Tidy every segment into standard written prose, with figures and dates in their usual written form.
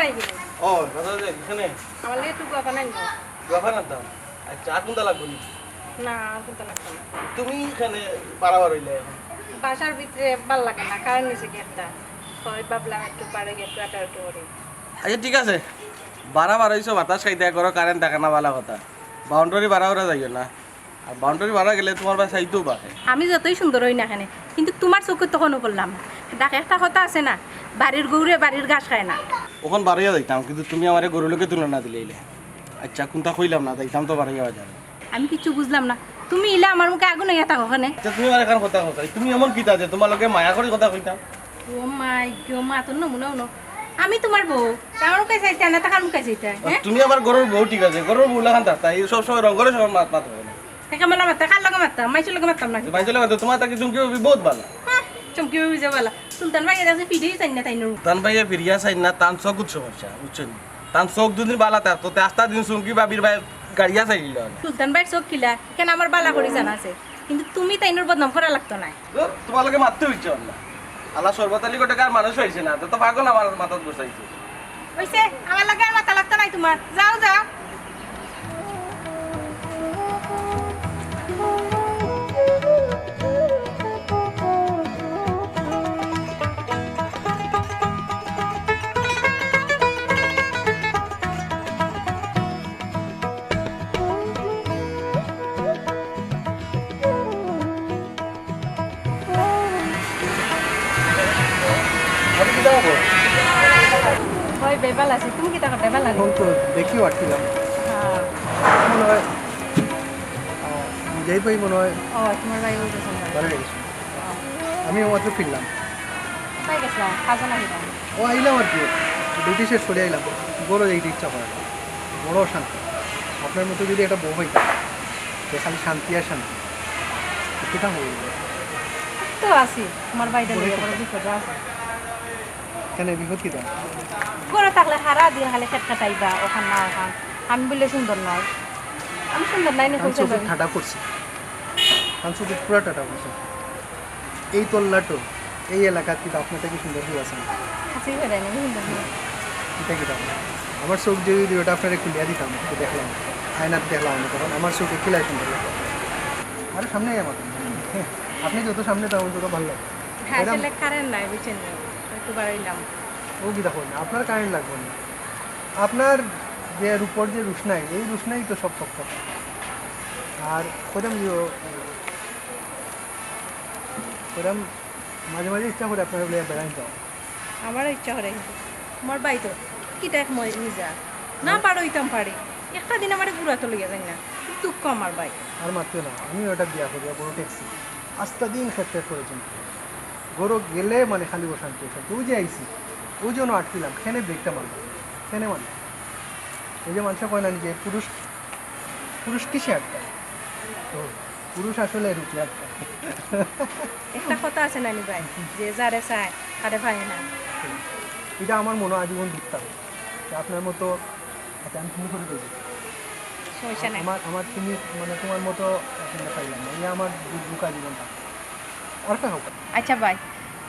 নাই গেল ও দাদা যে এখানে আমার লাগে একটু কথা নাই গাফা না দাও আচ্ছা আর কোনটা লাগবে নি না আর কোনটা লাগবে না তুমি এখানে বাড়াবার হইলে এখন বাসার ভিতরে ভাল লাগে না কারণ নিচে গেটটা হয় ভাবলাম একটু পারে গেট কাটা একটু করে আচ্ছা ঠিক আছে বাড়াবার হইছো বাতাস খাইতে করো কারেন্ট থাকে না ভালো কথা বাউন্ডারি বাড়া ওরা যাইও না আর বাউন্ডারি বাড়া গেলে তোমার বা চাইতেও পারে আমি যতই সুন্দর হই না এখানে কিন্তু তোমার চোখে তখনও বললাম না ডাক একটা কথা আছে না বাড়ির গরুরে বাড়ির ঘাস খায় না ওখান বাড়াইয়া যাইতাম কিন্তু তুমি আমার গরু লোকে তুলনা দিলে আচ্ছা কোনটা কইলাম না যাইতাম তো বাড়াইয়া যাবে আমি কিছু বুঝলাম না তুমি ইলা আমার মুখে আগুন হইয়া থাকো ওখানে আচ্ছা তুমি আমার এখন কথা কথা তুমি এমন কিতা যে তোমার লোকে মায়া করে কথা কইতাম ও মাই গো মা তোর নমুনা ন আমি তোমার বউ আমার মুখে চাইতে না তাকার মুখে চাইতে হ্যাঁ তুমি আমার গরুর বউ ঠিক আছে গরুর বউ লাগান তাই সব সময় রঙ করে সব মাত মাত হবে না তাকে মেলা মারতাম কার লগে মারতাম মাইসের লগে মারতাম না বাইরে চলে তোমার তাকে চুমকি বহুত ভালো চমকি বুঝে বলা সুলতান ভাই দেখছে ফিরেই চাই না তাই নুরু তান ভাইয়া ফিরিয়া চাই না তান চকুত সমস্যা বুঝছেন তান চোখ দুদিন বালা তার তো আস্তা দিন চুমকি বাবির ভাই গাড়িয়া চাইল সুলতান ভাই চোখ খিলা কেন আমার বালা করে জানা আছে কিন্তু তুমি তাই নুর বদনাম করা লাগতো না তোমার লোকে মারতে হইছে না আল্লাহ সর্বতালি কোটে কার মানুষ হইছে না তো পাগল আমার মাথাত বসাইছে হইছে আমার লাগে আর মাথা লাগতো নাই তোমার যাও যাও আমি কি যাবো হয় বেবাল আছে তুমি কি টাকা বেবাল লাগে এখন তো দেখিও আটছিলাম হ্যাঁ মনে হয় যাই পাই মনে হয় ও তোমার ভাই বলতেছে না ভালো লেগেছে আমি মাত্র ফিরলাম পাই গেছিলাম খাজা না হিলাম ও আইলাম আর কি ডিউটি শেষ করে আইলাম বড় এইটি ইচ্ছা করে না বড় শান্তি আপনার মতো যদি একটা বউ হইতাম যে খালি শান্তি আর শান্তি সেটা হয়ে যায় তো আছি তোমার ভাইটা লিয়ে বড় বিপদ আছে কেন বিপদ কি দাম ঘরে থাকলে সারা দিন খালি খেট কাটাইবা ওখান না ওখান আমি বললে সুন্দর নয় আমি সুন্দর নাই না চোখে ঠাটা করছি চোখে পুরো টাটা করছে এই তল্লাটো এই এলাকার কিন্তু আপনার থেকে সুন্দর হয়ে আছে হাসি বেড়াই না সুন্দর নয় এটা কি দাম আমার চোখ যদি ওটা আপনারা খুলিয়া দিতাম তো দেখলাম আয়নার দেখলাম আমি তখন আমার চোখে খিলাই সুন্দর লাগতো আরে সামনেই আমার আপনি যত সামনে তেমন তত ভালো লাগে হ্যাঁ আসলে কারেন্ট নাই বুঝছেন না একটু বাড়াইলাম ও কি দেখুন আপনার কারেন্ট লাগবে না আপনার যে রূপর যে রুশনাই এই রুশনাই তো সব পক্ষ আর ওরম ওরম মাঝে মাঝে ইচ্ছা করে আপনার বলে বেড়াই যাও আমার ইচ্ছা করে আমার বাই তো কিটা এক মই যা না পারো ইতাম পারি একটা দিন আমার ঘুরা তো লইয়া যাই না দুঃখ আমার ভাই আর মাত্র না আমি ওটা দিয়া করি বড় ট্যাক্সি আস্তা দিন খেতে করেছেন গরু গেলে মানে খালি অশান্তি অশান্তি ওই যে আইসি ওই জন্য আটকিলাম খেনে ব্রেকটা মারলাম খেনে মারলাম ওই যে মানুষের কয় না যে পুরুষ পুরুষ কিসে আটকায় তো পুরুষ আসলে রুটি আটকায় একটা কথা আছে নানি ভাই যে যারে চায় তারে ভাই না এটা আমার মনে হয় আজীবন দিতে হবে আপনার মতো আচ্ছা আমি তুমি করে দেবো সমস্যা নাই আমার আমার তুমি মানে তোমার মতো পাইলাম না এই আমার দুকা জীবনটা আর কা হোক আচ্ছা ভাই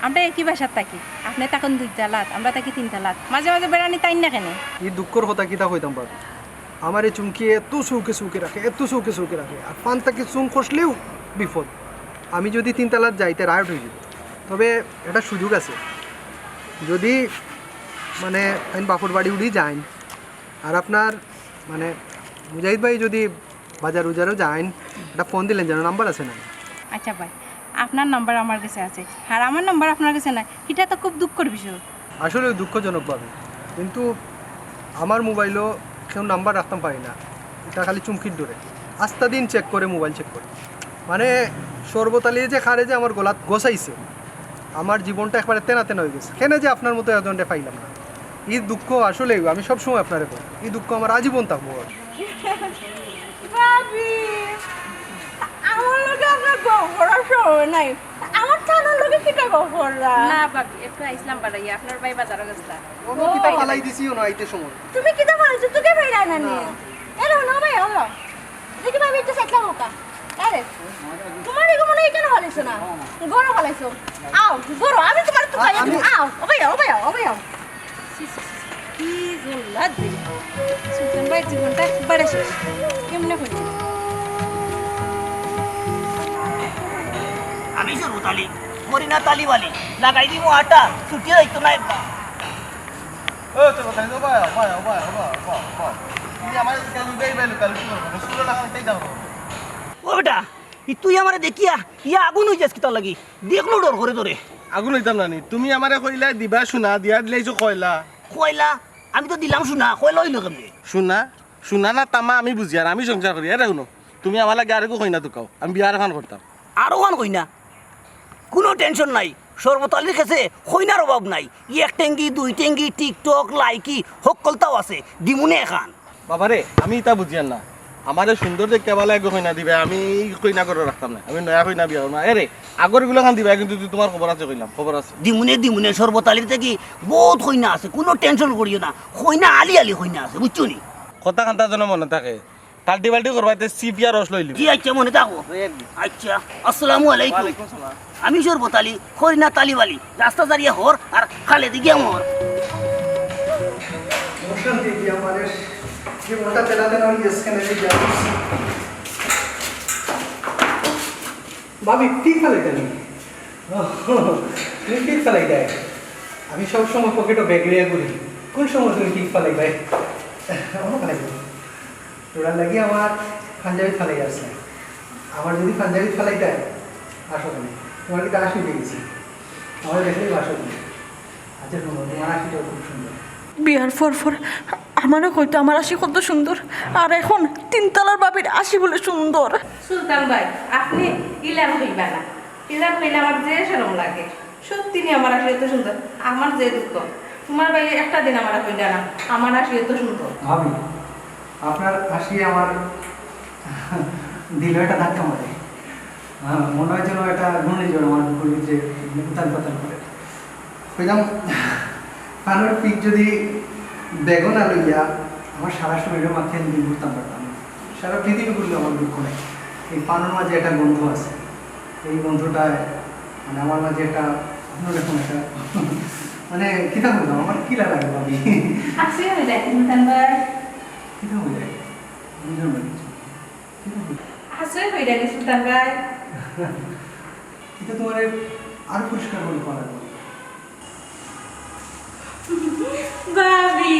আমরা একই বাসার থাকি আপনি তখন 2 তালাত আমরা থাকি 3 তালাত মাঝে মাঝে বেড়ানি তাই না কেন এই দুঃখর কথা কিতা কইতাম পারবো আমার এই চুমকি এত চৌকে রাখে এত চৌকে রাখে আর পান তাকে চুম খসলেও বিপদ আমি যদি 3 তালাত যাইতে রায়ট হয়ে যাব তবে একটা সুযোগ আছে যদি মানে আমি বাপুর বাড়ি উড়ি যাই আর আপনার মানে মুজাহিদ ভাই যদি বাজার উজারও যান একটা ফোন দিলেন যেন নাম্বার আছে না আচ্ছা ভাই আপনার নাম্বার আমার কাছে আছে আর আমার নাম্বার আপনার কাছে নাই এটা তো খুব দুঃখের বিষয় আসলে দুঃখজনকভাবে কিন্তু আমার মোবাইলও কেউ নাম্বার রাখতাম পারি না এটা খালি চুমকির দূরে আস্তা দিন চেক করে মোবাইল চেক করে মানে সর্বতালিয়ে যে খারে যে আমার গলাত গোসাইছে আমার জীবনটা একবারে তেনা তেনা হয়ে গেছে কেন যে আপনার মতো এজনটা পাইলাম না এই দুঃখ আসলে আমি সবসময় আপনারে বলি এই দুঃখ আমার আজীবন থাকবো ভাবি আমার লগে আপনার গহরা সময় নাই আমার থানার লগে কিটা গহরা না ভাবি একটু আইসলাম বাড়াই আপনার ভাই বাজারে গেছলা কোনো কিতা ফালাই দিছিও না আইতে সময় তুমি কিটা বলছো তোকে ভাই রানা নি এলো না ভাই হলো দেখি ভাবি একটু সাইকেল হোকা আরে তোমার এগো মনে কেন হলিছো না গরো হলাইছো আও গরো আমি তোমার তো ভাই আও ওবাই আও কি আর দিই সুলতান ভাই জীবনটা একবারে শেষ কেমনে হইল আমি সর্বতালি করি না তালিবালি লাগাই দিব আটা ছুটি হইতো না একবার ও তো কথা তো ভাই ভাই ভাই ভাই তুমি আমার কাছে গাইবে লোকাল কি করবে সুরা লাগাইতেই দাও ও বেটা তুই আমারে দেখিয়া ইয়া আগুন হয়ে যাস কি তোর লাগি দেখলো ডর করে তোরে আগুন হইতাম না নি তুমি আমারে কইলা দিবা শুনা দিয়া দিলাইছো কয়লা কয়লা আমি তো দিলাম শুনা কয়লা হইলো কেমনে শুনা শুনা না তামা আমি বুঝি আর আমি সংসার করি আরে শুনো তুমি আমার লাগে আর কই না তো কাও আমি বিয়ার এখন করতাম আরো গান কই না কোনো টেনশন নাই সর্বতালির কাছে কইনার অভাব নাই এক টেঙ্গি দুই টেঙ্গি টিকটক লাইকি সকলটাও আছে দিমুনে এখান বাবারে আমি এটা বুঝিয়ান না আমারে সুন্দর দেখতে ভালো এক কইনা দিবে আমি কইনা করে রাখতাম না আমি নয়া কইনা বিয়া না এরে আগর গুলো খান দিবা কিন্তু তোমার খবর আছে কইলাম খবর আছে দিমুনে দিমুনে সর্বতালির থেকে বহুত কইনা আছে কোনো টেনশন করিও না কইনা আলি আলি কইনা আছে বুঝছো নি কথা খান্তা যেন মনে থাকে পাল্টি পাল্টি করবাইতে সিপিয়া রস লইলি জি আচ্ছা মনে থাকো আচ্ছা আসসালামু আলাইকুম আমি সর্বতালি করিনা তালিবালি রাস্তা দাঁড়িয়ে হর আর খালে দিকে মর অশান্তি কি আমাদের জীবনটা তেলাতে নয় এসখানে যাবো ভাবি ঠিক ফেলাই জানি তুমি ঠিক ফেলাই দেয় আমি সবসময় পকেটও ব্যাগ লিয়ে ঘুরি কোন সময় তুমি ঠিক ফেলাই ভাই আমার ফেলাই তোরা লাগি আমার পাঞ্জাবি ফেলাই আসছে আমার যদি পাঞ্জাবি ফেলাই দেয় আসো কেন তোমার কিন্তু আসি পেয়েছি আমার দেখলেই বাসো তুমি আচ্ছা শোনো তোমার আসিটাও খুব সুন্দর বিয়ার পর আমারও হয়তো আমার আশি কত সুন্দর আর এখন তিনতলার বাবির আশি বলে সুন্দর সুলতান ভাই আপনি ইলাম হইবা না ইলাম হইলে আমার যে সেরম লাগে সত্যি নি আমার আসি এত সুন্দর আমার যে দুঃখ তোমার ভাই একটা দিন আমার হইলা না আমার আসি এত সুন্দর ভাবি আপনার হাসি আমার দিল একটা ধাক্কা মারে মনে হয় যেন এটা ঘূর্ণিঝড় আমার বুকুর যে উতাল পাতাল করে কইলাম কানের পিক যদি বেগুন আলু ইয়া আমার সারা শরীরের মাথায় দিন ঘুরতাম পারতাম না। সারা পৃথিবী ঘুরলে আমার দুঃখ নেই এই পানের মাঝে একটা গন্ধ আছে এই গন্ধটায় মানে আমার মাঝে একটা অন্যরকম একটা মানে কিতা বললাম আমার কিলা লাগে ভাবি আসি হইলা সুলতান ভাই কিতা বলে বুঝলাম না কিছু। আসি হইলা সুলতান ভাই এটা তোমার আর পরিষ্কার করে করা যাবে বাবি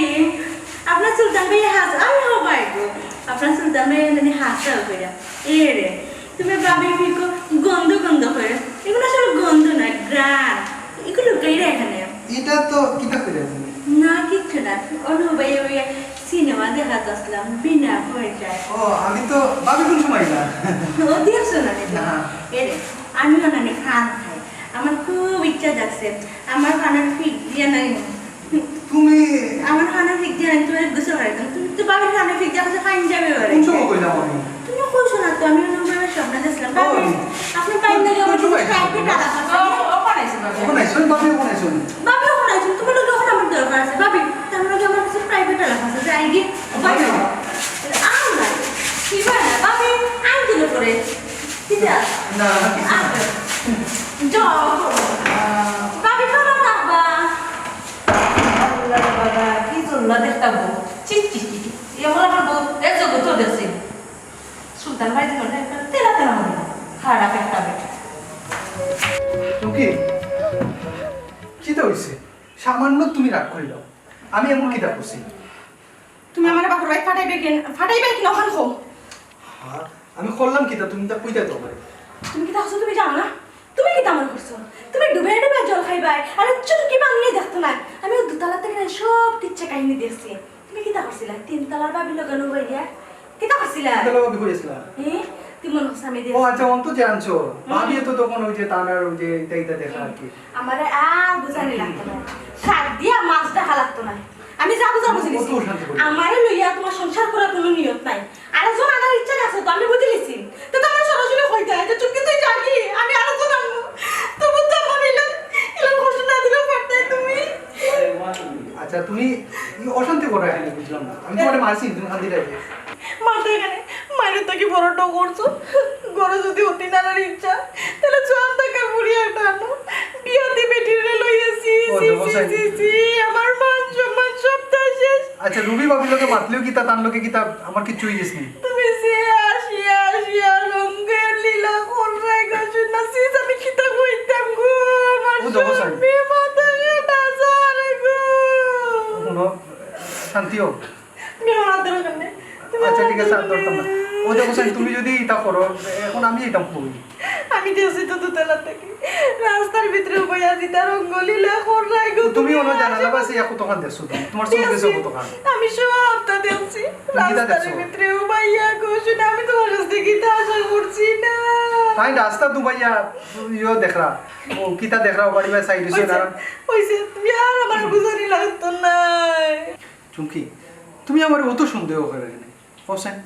আপনার সুলতান ভাই হাস আমি হবাই গো আপনার সুলতান ভাই মানে হাসা কইরা এ রে তুমি বাবি ফিকো গন্ধ গন্ধ করে এগুলো আসলে গন্ধ না গ্রান এগুলো কইরা এখানে এটা তো কিতা করে তুমি না কিচ্ছু না অনু ভাই ওই সিনেমা দেখা যাচ্ছিলাম বিনা পয়সায় ও আমি তো ভাবি কোন সময় না ও দিয়েছো না না। এ রে আমিও না খান খাই আমার খুব ইচ্ছা যাচ্ছে আমার খানার ফিক দিয়ে নাই তুমি আমার খানা ফিক দিয়ে নাই তোমার গুছো হারাইতাম তুমি তো বাবার খানা ফিক দিয়ে ফাইন যাবে বারে কোন সময় কইলাম আমি তুমি কইছো না তো আমি অনুভবের স্বপ্ন দেখছিলাম বাবা আপনি পাইন না আমার প্রাইভেট আলাদা কোন আইছন ভাবি কোন আইছন বাবা ওখানে আছেন তুমি তো যখন আমার দরকার আছে ভাবি তার মানে আমার কাছে প্রাইভেট আলাদা আছে যাই গিয়ে বাবা আম না কি বানা বাবা আম দিল করে কি যা না না কিছু না যাও বাবা খাওয়া না বা আল্লাহ বাবা কি জন্য দেখতাম চি চি চি এমন আমার বউ এই জগৎ তো দেখছি সুলতান ভাই দিল না তেলা তেলা মনে খারাপ একটা বেটা ওকে কিতা হইছে সামান্য তুমি রাগ করে দাও আমি এমন কিতা করছি তুমি আমার বাপুর ভাই ফাটাইবে কি নখান খো আমি করলাম কিতা তুমি তা কইতা তো আমারে তুমি কি তাহলে তুমি জানো না তুমি কি তামর করছো তুমি ডুবে ডুবে জল খাইবাই আর চুলকি বানিয়ে দেখতো না আমি দুতলা থেকে সব কিচ্ছা কাহিনী দেখছি তুমি কি তা করছিলা তিনতলার বাবি লাগানো বাইয়া কি তা করছিলা কিতা লাগবে কইছিলা তুমি মনে হচ্ছে আমি ও আচ্ছা অন্ত জানছো ভাবি তো তখন ওই যে তানার ওই যে এইটা দেখা আর কি আমারে আর বুঝানি লাগতো না শাক দিয়া মাছ দেখা লাগতো না আমি যা বুঝা বুঝি কত শান্তি করি। আমারে লইয়া তোমার সংসার করার কোনো নিয়ত নাই আরেকজন আনার ইচ্ছা আছে তো আমি বুঝে লিছি তো তোমার সরাসরি হইতে হয় যে চুপকে তুই জানি আমি আরেকজন আনবো তো বুঝতে পারিলাম এরকম কষ্ট না দিলেও পারতে তুমি আচ্ছা তুমি অশান্তি করো এখানে বুঝলাম না আমি তোমারে মারছি তুমি শান্তি রাখবে মাথা এখানে মায়ের তো কি বড়টাও করছো গরো যদি অতি নানার ইচ্ছা তাহলে চল টাকা বুড়িয়াটা আনো বিয়াতে বেটিরে লইয়াছি ও, দেবসাই। আমার মান সম্মান সব শেষ আচ্ছা রুবি ভাবিলোকে মাতলেও কিতা তার লোকে কিতা আমার কিছু হয়ে গেছে তুমি সে আসিয়া আসিয়া রঙের লীলা কররাই গেছো না সিস আমি কিতা কইতাম গো আমার ও দেখো সাই। সবে মাথায় বাজারে গো শুনো শান্তি হোক। তুমি আমার হাতের ওখানে আচ্ছা ঠিক আছে আর ধরতাম না। ও দেখো সাই, তুমি যদি এটা করো এখন আমি যেতাম কই। আমি দিয়েছি তো দুতলা থেকে রাস্তার ভিতরে বইয়া দিতা রঙ্গলীলা কররাই গো তুমি অন্য জানালা পাশে এক কতখান দেখছো তুমি, তোমার চোখ গেছে কতখান। আমি সবটা দেখছি কিতা রাস্তার দেখছো? ভিতরে বাইয়া গো শুনে আমি তোমার কাছ থেকে কিতা আশা করছি না তাই রাস্তা দুবাইয়া ইয়ো দেখরা ও কিতা দেখরা বাড়ি বাই সাইড হইছে না। ওইসে তুমি আর আমার বুঝানি লাগতো না চুমকি তুমি আমার অত সন্দেহ করে না হোসেন,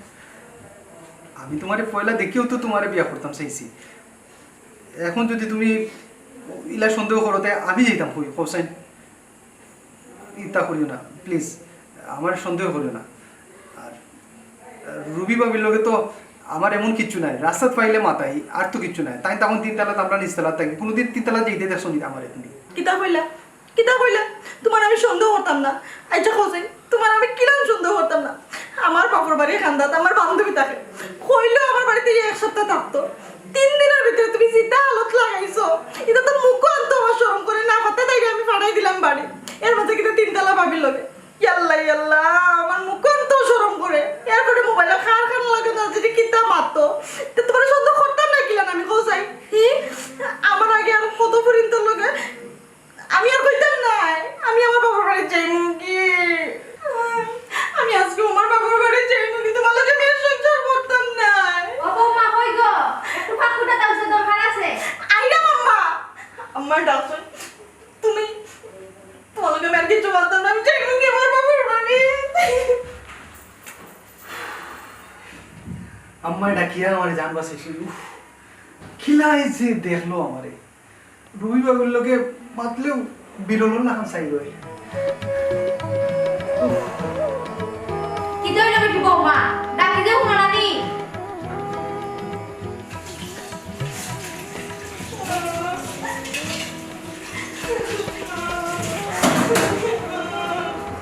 আমি তোমারে পয়লা দেখিও তো তোমারে বিয়া করতাম চাইছি, এখন যদি তুমি ইলা সন্দেহ করো তাই আমি যেতাম কই হোসেন। ইতা করিও না প্লিজ, আমার সন্দেহ করিও না। আর রুবি বাবির লগে তো আমার এমন কিচ্ছু নাই, রাস্তাত পাইলে মাথায় আর তো কিচ্ছু নাই। তাই তখন তিনতলাত আমরা নিচতলাত থাকি, কোনোদিন তিনতলা যেতে দেখছো নি আমার এখানে। কিতা কইলা তোমার আমি সন্দেহ করতাম না। আচ্ছা হোসেন তোমার আমি কিরম সন্দেহ করতাম না। আমার বাপর বাড়ি খান্দাত আমার বান্ধবী থাকে কইলেও আমার বাড়িতে এক সপ্তাহ থাকতো, 3 দিনের ভিতরে তুমি চিন্তা হালত লাগাইছো। এটা তো মুখ আনতো আমার শরম করে না হাতে তাই আমি ফাটাই দিলাম বাড়ি, এর মধ্যে কিন্তু 3 তলা ভাবির লগে ইয়াল্লা ইয়াল্লা আমার মুখ আনতো শরম করে। এরপরে মোবাইলে খার লাগে না যদি কিতা মারতো তো তোমার সন্দেহ করতাম না কিলান আমি হোসাই আমার আগে আর কত পর্যন্ত লগে আমি আর কইতাম না আমি আমার বাবার বাড়ি যাইমু কি আমি আজকে আমার বাবার বাড়ি যাইমু কিন্তু ভালো যে মেয়ের সংসার করতাম না। ও বৌমা কই গো, একটু ফাঁকুটা দাও, যে দরকার আছে। আইরা মাম্মা আমার ডাকছেন তুমি তোমার লগে আমি আর কিছু বলতাম না, আমি যাইমু কি আমার বাবার বাড়ি। আম্মা ডাকিয়া আমার জান বাঁচাইছিল, খিলাইছে দেখলো আমারে। রুবি বাবুর লোকে মাতলেও বিরল না খান চাই রয়ে। কি দইল বেটি বৌমা, ডাকি দেও না নানি।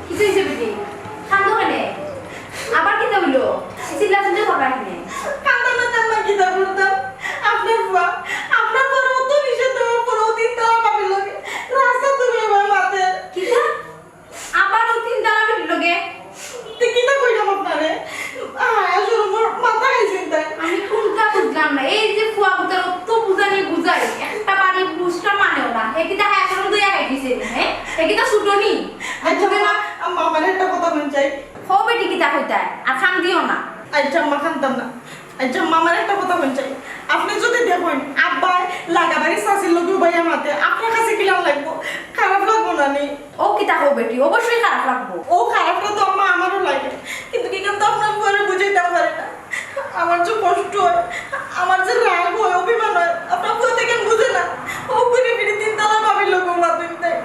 কি দইছে বেটি, কান্দো কেনে? আবার কি দইল? চিল্লা চিল্লা করবা কেনে? কান্দানা কান্না কিতা করতাম আপনার ফুয়া আপনার পর অত নিষেধ দেওয়ার পর অতীত দেওয়া পাবে লোকে রাস্তা তুমি আমার মাতে কিতা? আবার ও 3 তলা বেটির লগে? কিতা কইলাম আপনারে আসলে আমার মাথা খাইছে তাই আমি কোনটা বুঝলাম না। এই যে ফুয়া বুতার অত বুঝানি বুঝাই একটা বাড়ি বুঝটা মানেও না। একিটা হ্যাঁ এখন দুই আগাই দিছে, হ্যাঁ একিটা ছুটনি আচ্ছা আমার একটা কথা মন চাই হো বেটি কিতা কইতায় আর খান দিও না। আচ্ছা মা খান্তাম না। আচ্ছা মামার একটা কথা মন চাই, আপনি যদি দেখেন আব্বাই লাগাবাড়ি শাশির লোক ভাইয়া মাতে আপনার কাছে কিলাম লাগবো, খারাপ লাগবো না নি? ও কিতা হো বেটি, অবশ্যই খারাপ লাগবো। ও খারাপটা তো আম্মা আমারও লাগে কিন্তু কি কেন তো আপনার ঘরে বুঝাইতে পারে না। আমার যে কষ্ট হয় আমার যে রাগ হয় অভিমান হয় আপনার ঘর থেকে বুঝে না। ও ফিরে ফিরে 3 তলা ভাবির লোক মাতে দেয়।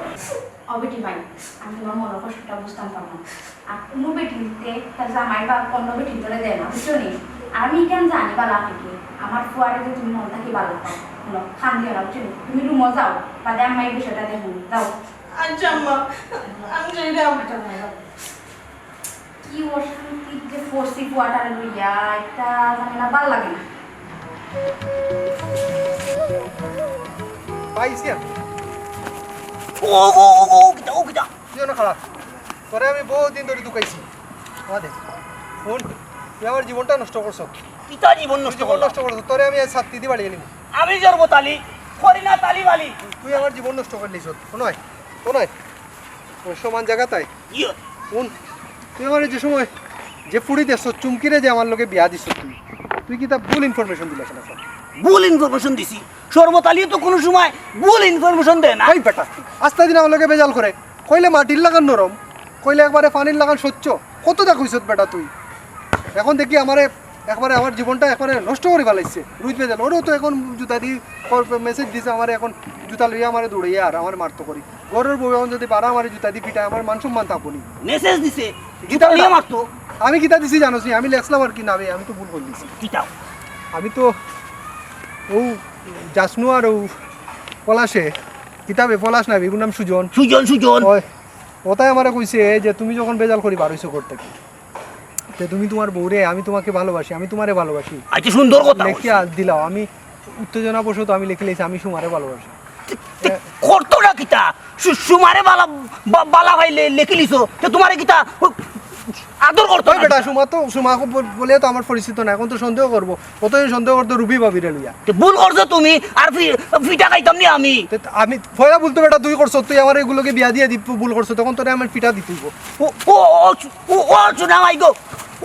ও বেটি ভাই আমি তোমার মনের কষ্টটা বুঝতাম পারলাম। আর কোনো বেটিতে তার জামাই বা অন্য বেটির ধরে দেয় না, বুঝছো নি? আর আমি কেন জানি বালা থেকে আমার ফুয়ারে যে তুমি মন থাকি বালা পাও হলো খান দিও না, বুঝছো নি? তুমি রুমো যাও বাদে আমি এই বিষয়টা দেখুন যাও। আচ্ছা আম্মা আমি যাইলাম। কি অশান্তি যে ফোর্সি ফুয়াটার লইয়া একটা ঝামেলা ভাল লাগে না। পাইছি আমি ও কিটা কিও না খারাপ তোরে আমি বহুত দিন ধরে দুকাইছি। আমাদের ফোন তুই আমার জীবনটা নষ্ট করছো, কিটা জীবন নষ্ট জীবন করলো নষ্ট করছো। তোরে আমি আজ শাস্তি দিয়ে বাড়িয়ে নিব। আমি জন্ম তালি করি না তালি বালি তুই আমার জীবন নষ্ট করে নিছ। নয় ও নয় ওই সমান জায়গা তাই ইয়ে কোন তুই আমার যে সময় যে ফুড়ি দেশ চুমকিরে যে আমার লোকে বিয়া দিছ তুই তুই কি তা ভুল ইনফরমেশন দিলাস না? ভুল ইনফরমেশন দিছি। সর্বতালি তো কোনো সময় ভুল ইনফরমেশন দেয় না। এই বেটা আস্তে দিন আমার লোকে বেজাল করে, কইলে মাটির লাগান নরম, কইলে একবারে পানির লাগান স্বচ্ছ। কত দেখুইছ বেটা তুই? এখন দেখি আমারে একবারে আমার জীবনটা একবারে নষ্ট করে ফেলাইছে। রুইত বেজাল ওরও তো এখন জুতা দিয়ে মেসেজ দিছে আমার, এখন জুতা লইয়া আমার দৌড়াইয়া আর আমার মারতো করি। ঘরের বউ এখন যদি পারা আমার জুতা দিয়ে পিটায় আমার মান সম্মান থাকুনি। মেসেজ দিছে গীতা লিয়ে মারতো আমি কিতা দিছি জানোস নি? আমি লেখলাম আর কি নামে, আমি তো ভুল করে দিছি। কিটা আমি তো ও জাসনু আর ও পলাশে কিতাবে পলাশ না বিগুর নাম সুজন সুজন সুজন ওই ওটাই আমারে কইছে যে তুমি যখন বেজাল করি বার হইছো করতে কি তে তুমি তোমার বউরে আমি তোমাকে ভালোবাসি আমি তোমারে ভালোবাসি আচ্ছা সুন্দর কথা লেখিয়া দিলাও আমি উত্তেজনা বসো তো আমি লিখে লিখছি আমি সুমারে ভালোবাসি করতোটা কিতা সুমারে বালা ভাই লেখিলিছো তো তোমারে কিতা আদর করতো ওই বেটা সুমাকে বলে তো আমার পরিচিত না এখন তো সন্দেহ করবো কতদিন সন্দেহ করতো রুবি ভাবিরে লইয়া ভুল করছো তুমি আর ফিটা খাইতাম নি আমি তে আমি ফয়া বলতো বেটা তুই করছো তুই আমার এগুলোকে বিয়া দিয়ে দিব ভুল করছো তখন তোরে আমার পিঠা দিতে হইব ও ও ও চুনামাই গো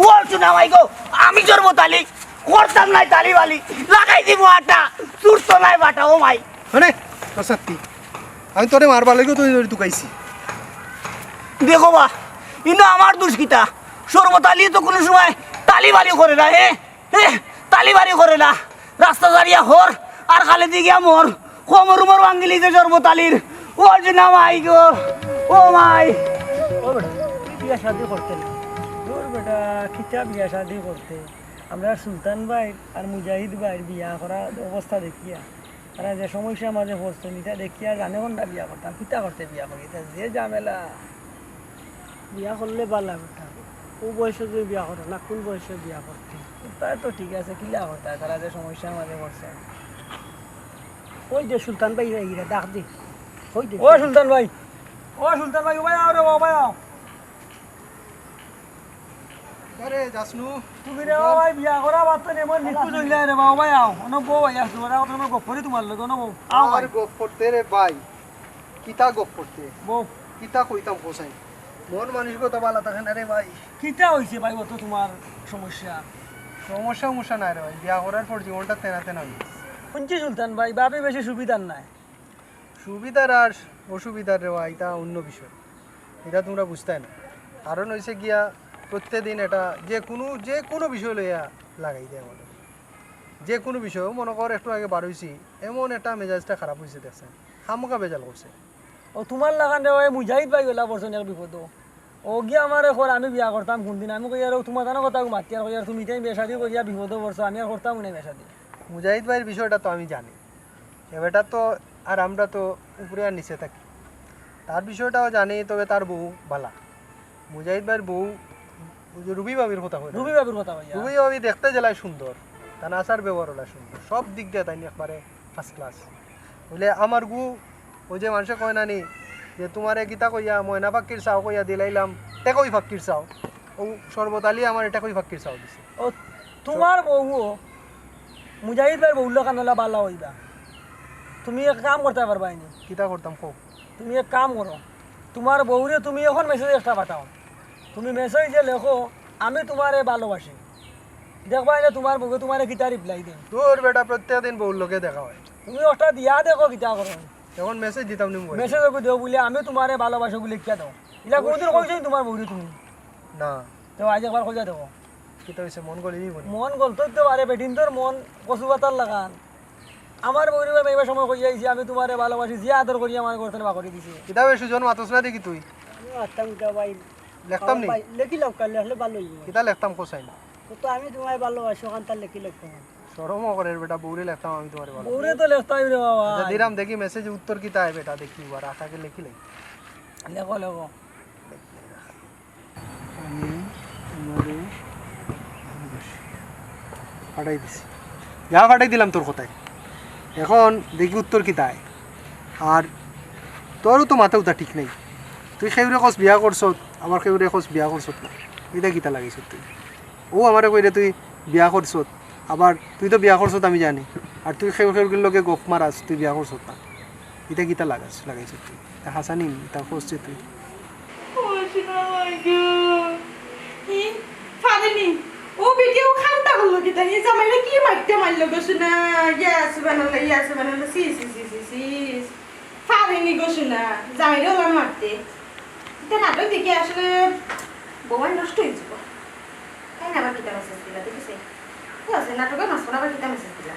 ও চুনামাই গো আমি জন্ম তালি করতাম নাই তালি বালি লাগাই দিব আটা চুরতো নাই বাটা ও মাই মানে সত্যি আমি তোরে মারবার লাগেও তুই টুকাইছি দেখো বা ইনো আমার দুষ্কিতা সর্বতালি তো কোনো সময় তালিবালি করে না তালিবালি করে না রাস্তা দাঁড়িয়ে হর আর খালে দিকে মর কোমর উমর ভাঙ্গিলি যে সর্বতালির ও যে নামাই গো ও মাই ও বেটা তুই বিয়া শাদি করতে না তোর বেটা খিচা বিয়া শাদি করতে আমরা সুলতান ভাই আর মুজাহিদ ভাই বিয়া করা অবস্থা দেখিয়া তারা যে সমস্যা মাঝে পড়ছে নিটা দেখিয়া জানে কোনটা বিয়া করতাম কিতা করতে বিয়া করি তা যে ঝামেলা বিয়া করলে বালা বেটা ও বয়সে যে বিয়া করে না কোন বয়সে বিয়া করতে তাই তো ঠিক আছে কিলা করতে তারা যে সমস্যা মাঝে পড়ছে ওই যে সুলতান ভাই ইরা ডাক দি ওই যে ও সুলতান ভাই ও সুলতান ভাই ভাই আও রে ভাই আও আরে জাসনু তুমি রে ভাই বিয়া করা বাত নে মন নিকু জইলা রে ভাই আও অন বউ ভাই আসো ওরা তোমার গপ করি তোমার লগে অন বউ আও ভাই আর গপ করতে রে ভাই কিতা গপ করতে বউ কিতা কইতাম কোসাই মন মানুষ কথা বালা থাকে না রে ভাই কিটা হইছে ভাই অত তোমার সমস্যা সমস্যা নাই রে ভাই বিয়া করার পর জীবনটা তেনা তেনা শুনছি সুলতান ভাই বাপে বেশি সুবিধার নাই সুবিধার আর অসুবিধার রে ভাই এটা অন্য বিষয় এটা তোমরা বুঝতে না কারণ হয়েছে গিয়া প্রত্যেকদিন এটা যে কোনো বিষয় লইয়া লাগাই দেয় আমাদের যে কোনো বিষয় মনে কর একটু আগে বার হয়েছি এমন একটা মেজাজটা খারাপ হয়েছে দেখছেন খামোকা বেজাল করছে ও তোমার লাগান রে ভাই মুজাহিদ ভাই গেলা পড়ছেন এক বিপদ ও গিয়া আমার এখন আমি বিয়া করতাম কোনদিন আমি কই আর তোমার জানো কথা মাতি আর কই আর তুমি তাই বিয়া শাদি করিয়া বিপদ পড়ছো আমি আর করতাম না বিয়া শাদি মুজাহিদ ভাইয়ের বিষয়টা তো আমি জানি এবারটা তো আর আমরা তো উপরে আর নিচে থাকি তার বিষয়টাও জানি তবে তার বউ বালা মুজাহিদ ভাইয়ের বউ ওই যে রুবি বাবির কথা কই রুবি বাবির কথা ভাই রুবি বাবি দেখতে জেলায় সুন্দর তার আচার ব্যবহার ওলা সুন্দর সব দিক দিয়ে তাই একবারে ফার্স্ট ক্লাস বলে আমার গু ওই যে মানুষে কয় নানি যে তোমারে গীতা কইয়া ময়না ফাক্কির চাও কইয়া দিলাইলাম টেকই ফাক্কির চাও ও সর্বতালি আমার টেকই ফাক্কির চাও দিছে ও তোমার বউ মুজাহিদ ভাই বউ লাগান হলা বালা হইবা তুমি এক কাম করতে পারবা নি কিতা করতাম কো তুমি এক কাম করো তোমার বউরে তুমি এখন মেসেজ একটা পাঠাও তুমি মেসেজে লেখো আমি তোমারে ভালোবাসি দেখবা না তোমার বউকে তোমারে কিতা রিপ্লাই দেন তোর বেটা প্রত্যেকদিন বউর লোকে দেখা হয় তুমি ওটা দিয়া দেখো কিতা করো এখন মেসেজ দিতাম নি মোবাইল মেসেজ দেও বলে আমি তোমারে ভালোবাসো বলে কিয়া দাও ইলা কোনদিন কইছই তোমার বউরে তুমি না তো আজ একবার কইয়া দেবো কিতা হইছে মন গলি বলি মন গলতো তো আরে বেটিন তোর মন কচু পাতার লাগান আমার বউরে মেয়েবার সময় কইয়া আইছি আমি তোমারে ভালোবাসি যে আদর করি আমার করতে বা করে দিছি কিতা বে সুজন মাতস না দেখি তুই আত্মটা ভাই লেখতাম নি লেখি লাও কালে হলে ভালো হইব কিতা লেখতাম কোসাই না তো আমি তোমায় ভালোবাসি ওখান তার লেখি লিখতাম শরম করে বেটা বউরে লেখতাম আমি তোমারে ভালো বউরে তো লেখতাম রে বাবা দিরাম দেখি মেসেজ উত্তর কিতা আয় বেটা দেখি বার আশাকে লিখি লাই লেখো লেখো ফাটাই দিছি যা ফাটাই দিলাম তোর কথায় এখন দেখি উত্তর কি তাই আর তোরও তো মাথা উঠা ঠিক নেই তুই সেউরে কস বিয়া করছ আমার সেউরে কস বিয়া করছ না এটা কিতা লাগিস তুই ও আমারে কইরে তুই বিয়া করছ আবার তুই তো বিয়া করছ আমি জানি আর তুই সেউরের লগে গপ মারাস তুই বিয়া করছ না এটা কিতা লাগাইছ তুই হাসানি তা করছে তুই পারেনি ও ভিডিও খান্তা হলো কি তাই জামাইলে কি মারতে মারলো গোসুনা ইয়াস বানালো সি পারেনি গোসুনা জামাইলে ওলা মারতে এটা নাটক দেখে আসলে বউয়াই নষ্ট হয়ে যাব তাই না আবার কিতা মেসেজ দিলা দেখেছে কি আছে নাটকের নষ্ট আবার কিতা মেসেজ দিলা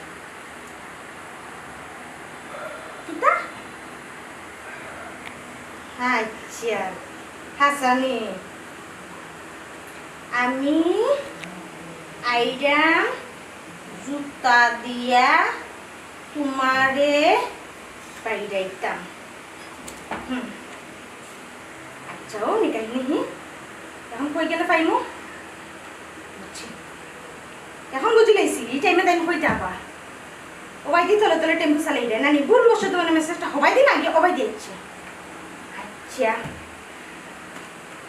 কিতা আচ্ছা হাসানি আমি আইরা জুতা দিয়া তোমারে পাইরাইতাম আচ্ছা ও নি কাহিনী এখন কই গেলে পাইমু বুঝছি এখন বুঝি গেছি এই টাইমে দেন কইতে আবার ওবাই দি তলে তলে টেম্পু চালাই রে নানি ভুল বসে তোমার মেসেজটা হবাই দিন আগে ওবাই দিয়েছে আচ্ছা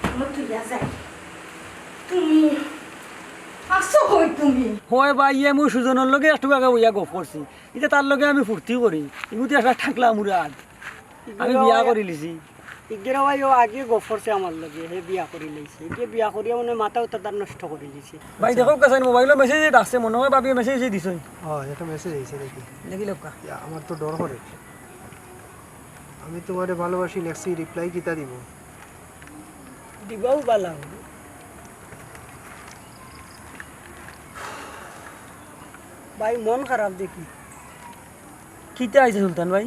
আমার তুই যাই তুমি আসো হই তুমি হয় বা ইয়ে মই সুজনের লগে একটু আগে বইয়া গপ করছি এটা তার লগে আমি ফুর্তি করি ইগুতি একটা থাকলাম মুরাদ আমি বিয়া করে লিছি ইগেরা ভাই ও আগে গপ করছে আমার লগে হে বিয়া করে লইছে একে বিয়া করিয়া মানে মাথাও তার নষ্ট করে দিছে ভাই দেখো কাছে মোবাইলের মেসেজ আসছে মনে হয় ভাবি মেসেজ দিছই একটা মেসেজ আইছে দেখি দেখি লোকা আমার তো ডর করে আমি তোমারে ভালোবাসি লেখছি রিপ্লাই কিতা দিব দিবাও বালা ভাই মন খারাপ দেখি কিতা আইছে সুলতান ভাই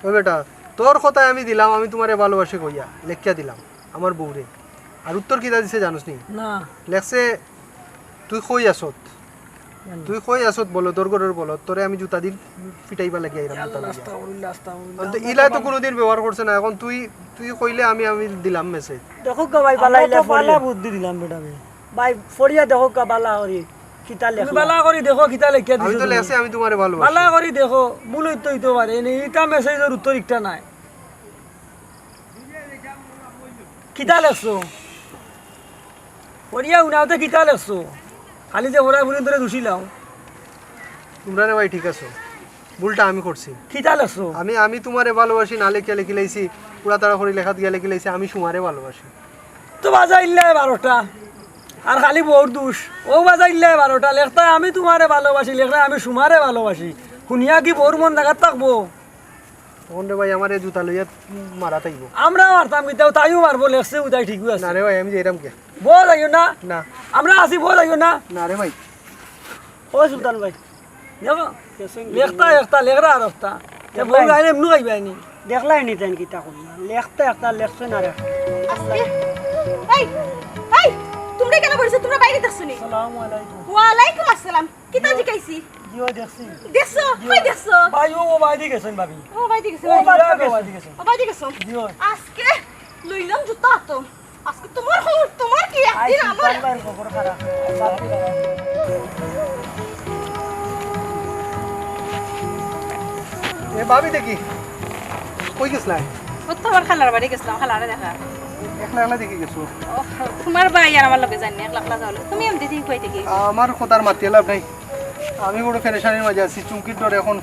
ও বেটা তোর কথায় আমি দিলাম আমি তোমারে ভালোবাসি কইয়া লেখিয়া দিলাম আমার বউরে আর উত্তর কিতা দিছে জানোস নি না লেখছে তুই কই আসত তুই কই আসত বলো তোর গরের বলো তোরে আমি জুতা দিন পিটাইবা লাগি আইরাম জুতা লাগিয়া তো ইলা তো কোনোদিন ব্যবহার করছে না এখন তুই কইলে আমি দিলাম মেসেজ দেখো কা ভাই বালা আমরা ইলা তো পালা বুদ্ধি দিলাম বেটা ভাই ভাই ফড়িয়া দেখো কা বালা হরি কিতা তুমি লেখ বালা করি দেখো কিতা লেখিয়া আমি দিছো তো লেখছি আমি তোমারে ভালোবাসি বালা করি দেখো মূল হইতে পারে এটা মেসেজের উত্তর একটা নাই কিতা লেখছো পড়িয়া উনাওতে কিতা লেখছো খালি যে ওরা বুনি ধরে দুষিলাম তোমরা রে ভাই ঠিক আছো ভুলটা আমি করছি কিতা লেখছো আমি তোমারে ভালোবাসি না লেখিয়া লিখি লাইছি পুরা তাড়া করে লেখা দিয়া লিখি লাইছি আমি সুমারে ভালোবাসি তো বাজা ইল্লা 12টা আর খালি বউর দুষ ও বাজা ইল্লা 12টা লেখতা আমি তোমারে ভালোবাসি লেখলে আমি সুমারে ভালোবাসি শুনিয়া কি বউর মন জায়গা থাকবো তখন রে ভাই আমার এই জুতা লইয়া মারা তাইব আমরা মারতাম কিন্তু তাইও মারবো লেখছে উদাই ঠিকই না আছে রে ভাই আমি যেরাম কে বউ যাইও না না আমরা আসি বউ যাইও না না রে ভাই ও সুলতান ভাই দেখো লেখতা একটা লেখরা আর একটা বউ গাইলে এমনি গাইবাইনি দেখলাই নি তেন কিতা করলা লেখতে একটা লেখছে না রে আজকে এই এই তোমরা কেন বলছো তোমরা বাইরে দেখছো নি আসসালামু আলাইকুম ওয়ালাইকুম আসসালাম কিতা জিকাইছি জিও দেখছি দেখছো কই দেখছো ভাই ও বাইদি গেছেন ভাবি ও বাইরে গেছে ও বাইদি গেছেন ও বাইরে গেছো জিও আজকে লইলাম জুতা তো আজকে তোমার খবর তোমার কি আই একদিন আমার সুলতান ভাই খবর খারাপ এ ভাবি দেখি কই গেছলাই ও তো আমার খালার বাড়ি গেছিলাম খালারে দেখা একলা একলা দেখি গেছো তোমার ভাই আর আমার লগে জানি একলা একলা যাওয়া তুমি এমনি দিন কই থেকে আমার কথার মাতি লাভ নাই আমি বড় ফেরেশানির মাঝে আছি চুমকির ডরে এখন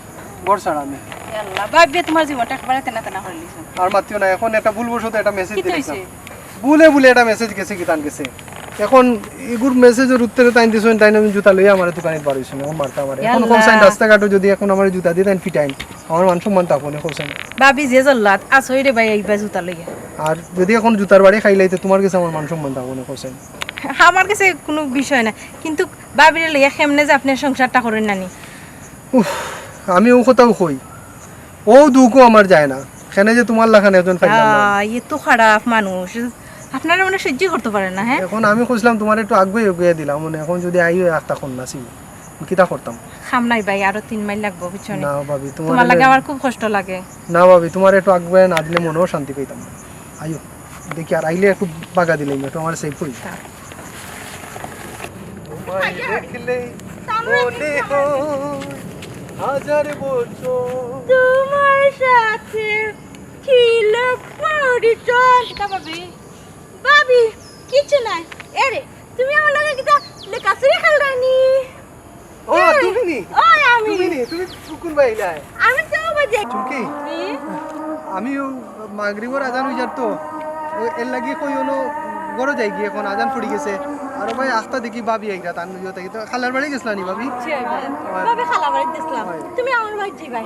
ঘর ছাড়া আমি আল্লাহ ভাববে তোমার জীবনটা একেবারে তেনা তেনা করে লিছো আর মাতিও না এখন একটা ভুলবশত একটা মেসেজ কি দিয়েছিলাম হইছে ভুলে একটা মেসেজ গেছে কি তান গেছে এখন এগুর মেসেজের উত্তরে তাই দিছেন তাই আমি জুতা লইয়া আমার দোকানে পারিছ না এখন মারতা আমার এখন কোন সাইন রাস্তাঘাটে যদি এখন আমার জুতা দিয়ে তাই পিটাইন আমার মান সম্মান থাকবো না কোন সাইন ভাবি যে জল্লাদ আসই রে ভাই এইবা জুতা লইয়া আর যদি এখন জুতার বাড়ি খাইলাইতে তোমার কাছে আমার মান সম্মান থাকবো না কোন সাইন আমার কাছে কোনো বিষয় না কিন্তু ভাবিরে লইয়া কেমনে যে আপনি সংসারটা করেন নানি আমি ও কথাও কই ও দুঃখও আমার যায় না কেন যে তোমার লাখানে একজন পাইলাম না এ তো খারাপ মানুষ আপনারা মানে সহ্য করতে পারেন না হ্যাঁ এখন আমি খুঁজলাম তোমার একটু আগুয়ে দিলাম মানে এখন যদি আইও একটা কন্যা ছিল কিতা করতাম খামনাই ভাই আরো 3 মাইল লাগবো পিছনে না ভাবি তোমার লাগে আমার খুব কষ্ট লাগে না ভাবি তোমার একটু আগুয়ে না দিলে মনেও শান্তি পাইতাম না আইও দেখি আর আইলে একটু বাগা দিলাম একটু আমার সেভ করি দেখলে মনে হয় হাজার বছর তোমার সাথে ছিল পরিচয় তা ভাবি ভাবি কিছু নাই এরে তুমি আমার লাগে কিটা লেকাসরি খেলরানি ও তুমি নি ওই আমি তুমি সুকুন বাইলাই আমি তো বাজে চুমকি আমি মাগরিবর আজান হই যাত তো এর লাগি কই হলো গরো যাই গিয়ে এখন আজান পড়ি গেছে আর ভাই আস্তা দেখি ভাবি আইরা তান নইও তাই তো খালার বাড়ি গেছলা নি ভাবি ভাবি খালা বাড়ি দিছিলাম তুমি আমার বাড়ি যাইবা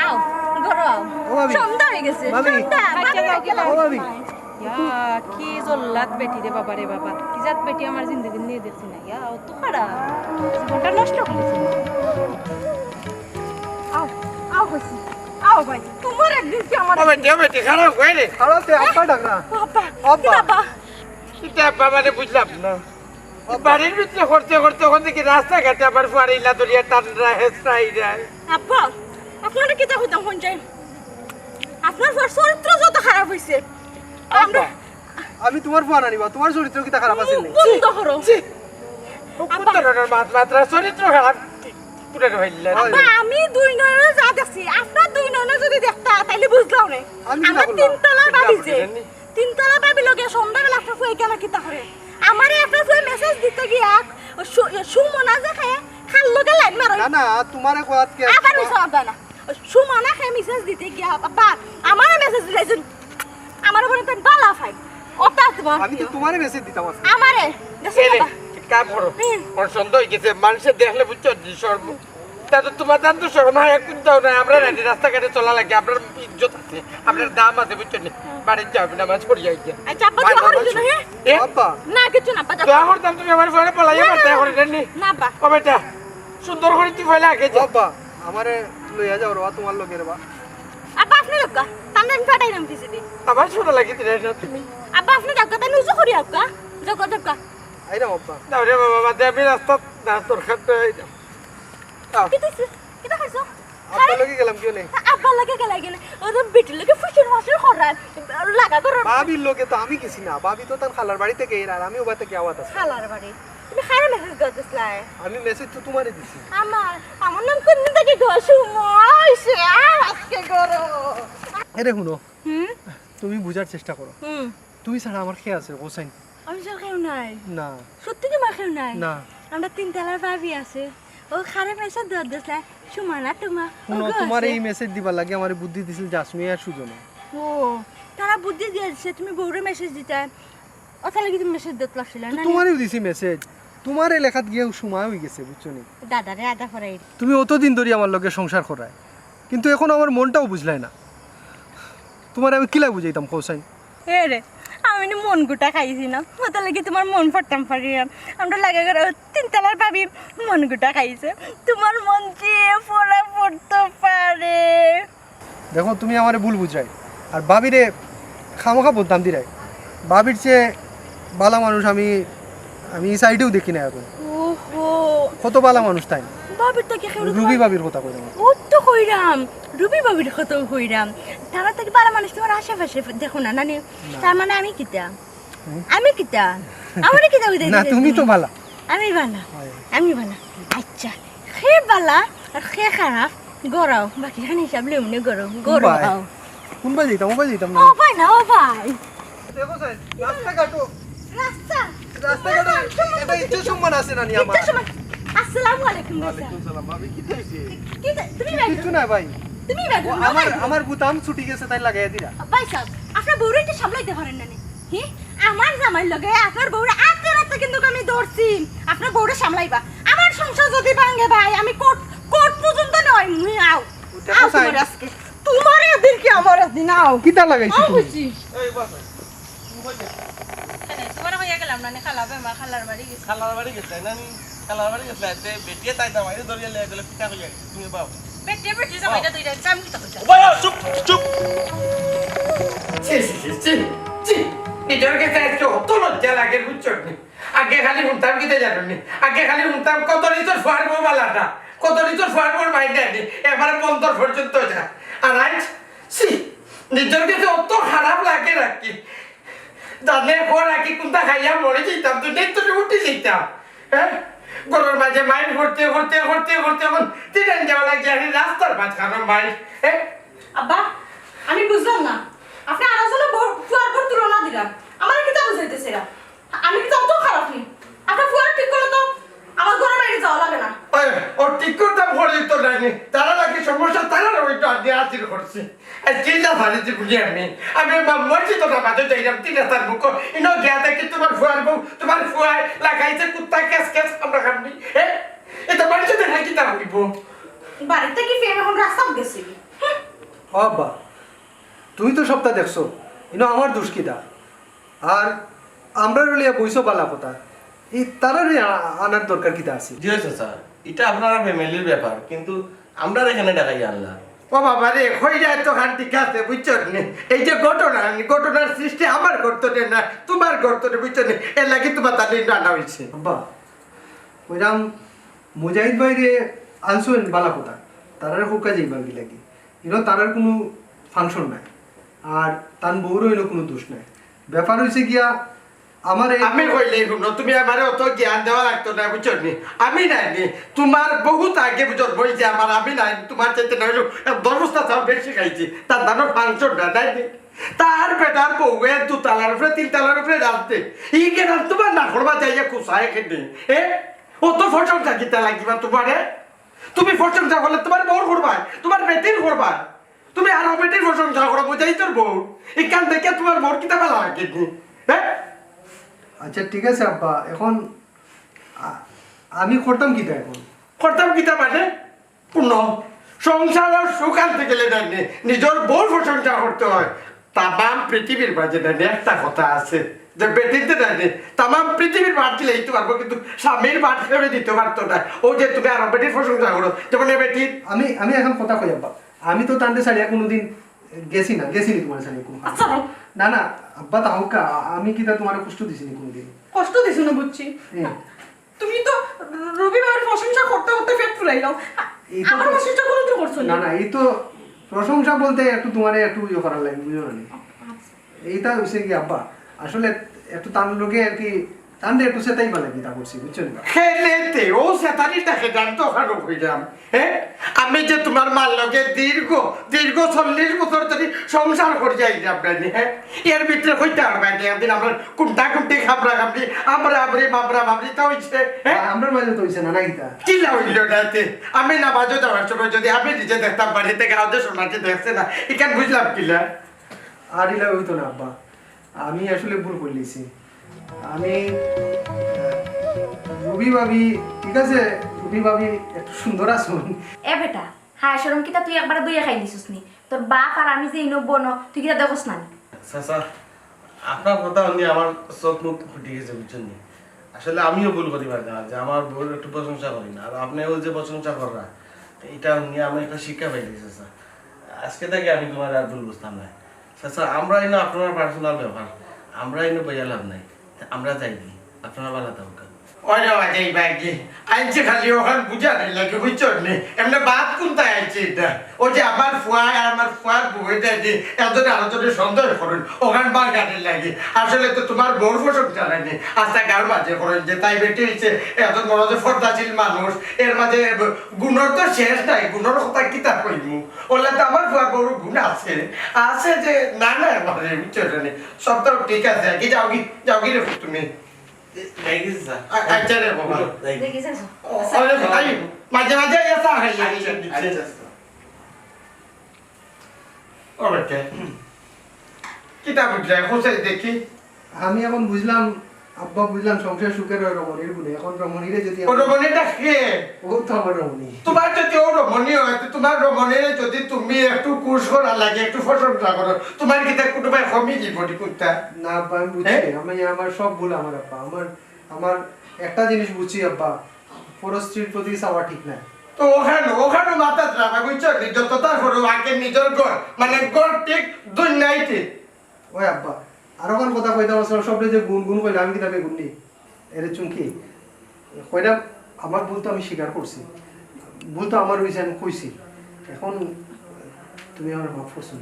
আও ঘর আও ও ভাবি সন্ধ্যা হয়ে গেছে ভাবি। সন্ধ্যা ও ভাবি কি জল্লাদ বেটি রে বাবা রে বাবা কি জাত বেটি আমার জিন্দগি নিয়ে দেখছি না ইয়া ও তো খারাপ জীবনটা নষ্ট করেছে আও আও হইছি আও ভাই তোমার একদিন কি আমার বেটি খারাপ কই রে খারাপ তে আপা ডাকরা বাবা আব্বা। বাবা কিতা বাবারে বুঝলাম না বাড়ির ভিতরে করতে করতে ওখান থেকে রাস্তাঘাটে আবার ফুয়ারিলা দরিয়া টানরা হেসরাই যায় আব্বা আপনারা কি তা হইতাম কোন যাই আপনার চরিত্র যত খারাপ হইছে আমরা আমি তোমার ফুয়া নানিবা তোমার চরিত্র কিতা খারাপ আছে নি বন্ধ করো আব্বা আমি দুই নয়নে যা দেখছি আপনার দুই নয়নে যদি দেখতা তাইলে বুঝলাম না আমি কি আমার বললাম? তিনতলা বাড়ি যে বুঝলেন নি? তিনতলা বাড়ি লগে সন্ধ্যাবেলা আপনার ফুয়ে কেন কিতা করে আমারে আপনার ফুয়ে মেসেজ দিতে গিয়া সুমনা যে খায় খাল লগে লাইন মারো না না তোমার কোয়াত কে আবার মিছা আব্বা না সুমনা খায় মেসেজ দিতে গিয়া আব্বা আমার মেসেজ দিলেছেন আমার উপরে তাই বালা ফাই ওটা তোমার আমি তো তোমারে মেসেজ দিতাম আজকে আমারে দেখছেন আব্বা কাম করো ওর সন্দেহ হয়ে গেছে মানুষের দেখলে বুঝছো শর্ম তা তো তোমার দাম তো শর্ম হয় এখন যাও না আমরা রাস্তাঘাটে চলা লাগে আপনার ইজ্জত আছে আপনার দাম আছে বুঝছো না বাড়ির যাবে না মাছ পড়িয়া গিয়া আচ্ছা আব্বা তো আমার জন্য হ্যাঁ আব্বা না কিছু না আব্বা যাও। দোয়া করতাম তুমি আমার ফোনে পলাইয়া মারতে করে জানি না আব্বা ও বেটা সুন্দর করে তুই ফেলে আগে যা আব্বা আমারে লইয়া যাও রবা তোমার লগের বা আব্বা আপনি লোক তান্ডা আমি ফাটাইলাম পিছে দি আমার শোনা লাগে তুমি আব্বা আপনি যাও তাই নুজু করি আব্বা যাও যাও আইরাম আব্বা দাও রে বাবা বাদে আমি রাস্তা না তোর খাতে কিতা খাইছো আব্বা লগে গেলাম কিও নেই আব্বা লাগে গেলাই গেলে ওর বিটির লাগে ফুসির ফাসির খরান লাগা করো ভাবির লগে তো আমি গেছি না ভাবি তো তার খালার বাড়ি থেকে এর আর আমি ওবা থেকে আওয়াত আছে খালার বাড়ি তুমি খারে মেসেজ করতেছলাই আমি মেসেজ তো তোমারে দিছি আমার নাম কোন থেকে গসু মইছে আজকে করো এরে শুনো হুম তুমি বুঝার চেষ্টা করো হুম তুমি ছাড়া আমার খেয়ে আছে হোসাইন আমি সব কেউ নাই না সত্যি তোমার কেউ নাই না আমরা তিনতলার ভাবি আছে ও খারে মেসেজ দিছলাই সুমানা তোমা শুনো তোমার এই মেসেজ দিবার লাগে আমার বুদ্ধি দিছিল জাসমি আর সুজনে ও তারা বুদ্ধি দিয়েছে তুমি বউরে মেসেজ দিতে ওটা লাগি তুমি মেসেজ দিতে লাগছিল তো না তোমারও দিছি মেসেজ তোমার এই লেখাত গিয়ে সময় হয়ে গেছে বুঝছো নি দাদারে আদা করাই তুমি অতদিন ধরে আমার লগে সংসার করায় কিন্তু এখন আমার মনটাও বুঝলাই না তোমার আমি কিলা বুঝাইতাম হোসাইন এ রে আমি না মন গুটা খাইছি না ওটা লাগি তোমার মন ফাটতাম পারিয়া আমরা লাগে করে তিনতলার ভাবি মন গুটা খাইছে তোমার মন চেয়ে পড়া পড়তে পারে দেখো তুমি আমার ভুল বুঝাই আর বাবিরে খামোখা বলতাম দিরাই বাবির চেয়ে বালা মানুষ আমি আমি এই সাইডেও দেখি না এখন ওহো কত বালা মানুষ তাই বাবির তো কি খেলো রুবি বাবির কথা কই তোমার ও তো কইরাম রুবি বাবির কত কইরাম তারা থেকে বালা মানুষ তোমার আশেপাশে দেখো না নানি তার মানে আমি কিতা আমারে কিতা হইতে না তুমি তো বালা আমি বালা আচ্ছা খে বালা আর খে খারাপ গরাও বাকি খান হিসাব লেমনে গরাও কোনবা যাইতাম না ও ভাই না ও ভাই দেখো স্যার রাস্তা কাটো রাস্তা রাস্তা কাটো এটা ইচ্ছা সম্মান আছে না নি আমার আসসালামু আলাইকুম ভাই সালাম ভাবি কি হইছে কি তুমি ভাই কিছু না ভাই তুমি ভাই ও আমার বুতাম ছুটি গেছে তাই লাগাই দিরা ভাই সাহেব আপনার বউরে একটু সামলাইতে পারেন না হি আমার জামাই লগে আপনার বউরে আজকে রাতে কিন্তু আমি ধরছি আপনার বউরে সামলাইবা আমার সংসার যদি ভাঙে ভাই আমি কোর্ট পর্যন্ত নয় আও দেখো সাহেব। তোমার আজকে তোমার একদিন কি আমার একদিন আও কিতা লাগাইছি তুমি এই বাস তোমার হইয়া গেলাম না খালাবে মা খালার বাড়ি গেছি খালার বাড়ি গেছে না নি খালার বাড়ি গেছে তে বেটিয়ে তাই দাও আইরে দরিয়া লয়ে গেল পিতা কইয়া তুমি বাও বেটে বেটে জামাইটা দুইটা চাম কি তো বাবা চুপ চুপ নিজের কাছে আজকে অত লজ্জা লাগে বুঝছো আগে খালি শুনতাম কিতে জানো নি আগে খালি শুনতাম কত নিচর ফুয়ার বউ বালাটা কত নিচর ফুয়ার বউর মাইন্ডে আনি এবারে পন্তর পর্যন্ত যা আর আজ নিজের কাছে অত খারাপ লাগে রাখি জানে পর রাখি কোনটা খাইয়া মরে যেতাম তো নেই তো উঠে যেতাম হ্যাঁ গরুর মাঝে মাইন্ড করতে এখন তিন যাওয়া লাগে আমি রাস্তার মাঝখানে মাইন্ড হ্যাঁ আব্বা আমি বুঝলাম না আপনি আরেকজনের ফুয়ার পর তুলনা দিলাম আমার কিতা বুঝাইতেছে এরা আমি কি অত খারাপ নি আপনার ফুয়ার ঠিক করলে তো আমার ঘরের বাইরে যাওয়া লাগে না ও ঠিক করতাম ভরে তো জানি তারা নাকি সমস্যা তারা ওইটা আগে হাজির করছে আর কি যা ভারিতে বুঝি আমি মরছি তো না বাজে যাইলাম তিন হাজার মুখ ইনো গিয়া দেখি তোমার ফুয়ার বউ তোমার ফুয়ায় লাগাইছে কুত্তা ক্যাস আমরা খাবি হ্যাঁ এটা মানুষের দেখা কি তা হইব বাড়িতে কি ফের এখন রাস্তা গেছি বাবা তুমি তো সবটা দেখছো ইনো আমার দোষ কিটা আর আমরা রলিয়া বইছো বালা কথা এই তারারে আনার দরকার কিটা আছে জি হয়েছে স্যার এটা আপনারা ফ্যামিলির ব্যাপার কিন্তু আমরা এখানে ডাকাই আনলাম ও বাবা রে হয়ে যায় তো খান ঠিক আছে বুঝছো নি এই যে ঘটনার সৃষ্টি আমার করতো না তোমার করতো না বুঝছো নি এর লাগি তোমার তাদের রান্না হয়েছে আব্বা ওইরাম মুজাহিদ ভাইরে আনসুন বালা কথা তারার হুকা যাইবার লাগি ইনো তারার কোনো ফাংশন নাই আর তার বউরও এলো কোনো দোষ নাই ব্যাপার হয়েছে গিয়া আমার আমি কইলে শুনো তুমি আমারে অত জ্ঞান দেওয়া লাগতো না বুঝছো নি আমি নাই নি তোমার বহুত আগে বুঝর বইছে আমার আমি নাই তোমার চাইতে না 10 বস্তা চাও বেশি খাইছি তার দানো 500 নাই নি তার বেটার বউয়ে 2 তালার উপরে 3 তালার উপরে রাখতে এই কেন তোমার না করবা যাইয়া কুসায় খেতে অত ফসল থাকিতে লাগিবা তোমারে তুমি প্রশংসা করলে তোমার বউর করবা তোমার বেটির করবা তুমি আর বেটির প্রশংসা করো বুঝাই তোর বউ এখান থেকে তোমার বউর কিতা ভালো লাগে আচ্ছা ঠিক আছে আব্বা এখন আমি করতাম কিটা এখন করতাম কিতা মানে পূর্ণ সংসার আর সুখ আনতে গেলে জানি নিজের বউর প্রশংসা করতে হয় তামাম পৃথিবীর মাঝে জানি একটা কথা আছে যে বেটিতে জানি তামাম পৃথিবীর ভাত দিলে দিতে পারবো কিন্তু স্বামীর ভাত খেয়ে দিতে পারতো না ও যে তুমি আরো বেটির প্রশংসা করো যেমন এ বেটির আমি এখন কথা কই আব্বা আমি তো টানতে ছাড়িয়া কোনোদিন গেছিনি তোমার সাথে আচ্ছা বল, না না আব্বা তাহকা আমি কিটা তোমার কষ্ট দিছিনি কোনোদিন কষ্ট দিছো না বুঝছি তুমি তো রবিবার প্রশংসা করতে করতে পেট ফুলাইলাও এই তো- আমার প্রশংসা কোনোদিন করছো না না এই তো প্রশংসা বলতে একটু তোমার একটু ইয়ে করার লাগে বুঝো না এইটা হয়েছে কি আব্বা আসলে একটু টান লোকে আর কি টানতে একটু সেটাই ভালো কি তা করছি বুঝছো না খেলেতে ও সেতারিটাকে জানতো ওখানে হইলাম আমি যে তোমার মার লগে দীর্ঘ 40 বছর ধরে সংসার করে যাই আপনার এর ভিতরে হইতে পারবে একদিন আমরা কুমটা কুমটি খাবরা খাবরি আমরা আবরি মাবরা মাবরি তা হইছে আমার মাঝে তো হয়েছে না না কিতা কি হইল নাতে আমি না বাজো যাওয়ার সময় যদি আমি নিজে দেখতাম বাড়িতে গাঁদে সোনাটি দেখছে না এখান বুঝলাম কিলা আর ইলা হইতো না আব্বা আমি আসলে ভুল করলিছি আমি রবি ভাবি ঠিক আছে রবি ভাবি একটু সুন্দর আসুন এ বেটা হায় সরম কিতা তুই একবার দুইয়া খাই দিছিস নি তোর বাপ আর আমি যে ইনো বনো তুই কিতা দেখোস না চাচা আপনার কথা নিয়ে আমার চোখ মুখ ফুটে গেছে বুঝছেন নি আসলে আমিও ভুল করি পারি না যে আমার বউর একটু প্রশংসা করি না আর আপনিও যে প্রশংসা করা এটা নিয়ে আমি একটা শিক্ষা পাই দিয়েছি চাচা আজকে থেকে আমি তোমার আর ভুল বুঝতাম না চাচা আমরা এনে আপনার পার্সোনাল ব্যাপার আমরা এনে বোঝা লাভ নাই আমরা যাই দিই আপনারা ভালো থাকুন ওরে বাজাই বাগি আইছে খালি ওখান বুঝা দিল লাগে বুঝছো নি এমনি বাদ কোনটা আইছে এটা ও যে আমার ফুয়া আর আমার ফুয়ার বউটা যে এতদিন আলোচনা সন্দেহ করুন ওখান বার গাড়ি লাগে আসলে তো তোমার বউর ফসক জানায়নি আস্তা গার মাঝে করেন যে তাই বেটি হয়েছে এত বড় যে ফর্দাশীল মানুষ এর মাঝে গুণর তো শেষ নাই গুণর কথা কিতা কইমু ওলা তো আমার ফুয়ার বউর গুণ আছে আছে যে না না মানে বুঝছো নি সব তো ঠিক আছে কি যাও কি রে তুমি আচ্ছা রে বাবা দেখিস মাঝে মাঝে এসা হয় কিতা বুঝলে হোসেন দেখি আমি এখন বুঝলাম আব্বা বুঝলাম সংসার সুখের হয় রমণীর গুণে এখন রমণীরে যদি ও রমণীটা কে ও তো আমার রমণী তোমার যদি ও রমণী হয় তো তোমার রমণীরে যদি তুমি একটু কুশ করা লাগে একটু প্রশংসা করো তোমার কিতা কোনোবাই কমি দিব কুত্তা না আব্বা আমি বুঝছি আমি আমার সব ভুল আমার আব্বা আমার একটা জিনিস বুঝছি আব্বা পরস্ত্রীর প্রতি চাওয়া ঠিক না তো ওখানে মাথা রাখা বুঝছো যতটা করো আগে নিজের ঘর মানে ঘর ঠিক দুনিয়াই ঠিক ওই আব্বা আর ওখান কথা কইতাম আসলে সবরে যে গুণ গুণ কইলে আমি কিতাবে গুণ নেই এর চুমকি কইটা আমার ভুল তো আমি স্বীকার করছি ভুল তো আমার হয়েছে আমি কইছি এখন তুমি আমার মাফ করছো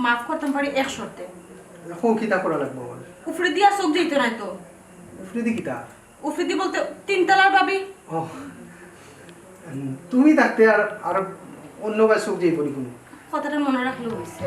মাফ করতাম পারি এক শর্তে এখন কিতা করা লাগবে আমার উফরে দিয়া চোখ দিতে নাই তো উফরিদি কিতা উফরিদি বলতে 3 তালার ভাবি ও তুমি থাকতে আর অন্য বা চোখ যেই পড়ি কোনো কথাটা মনে রাখলেও হয়েছে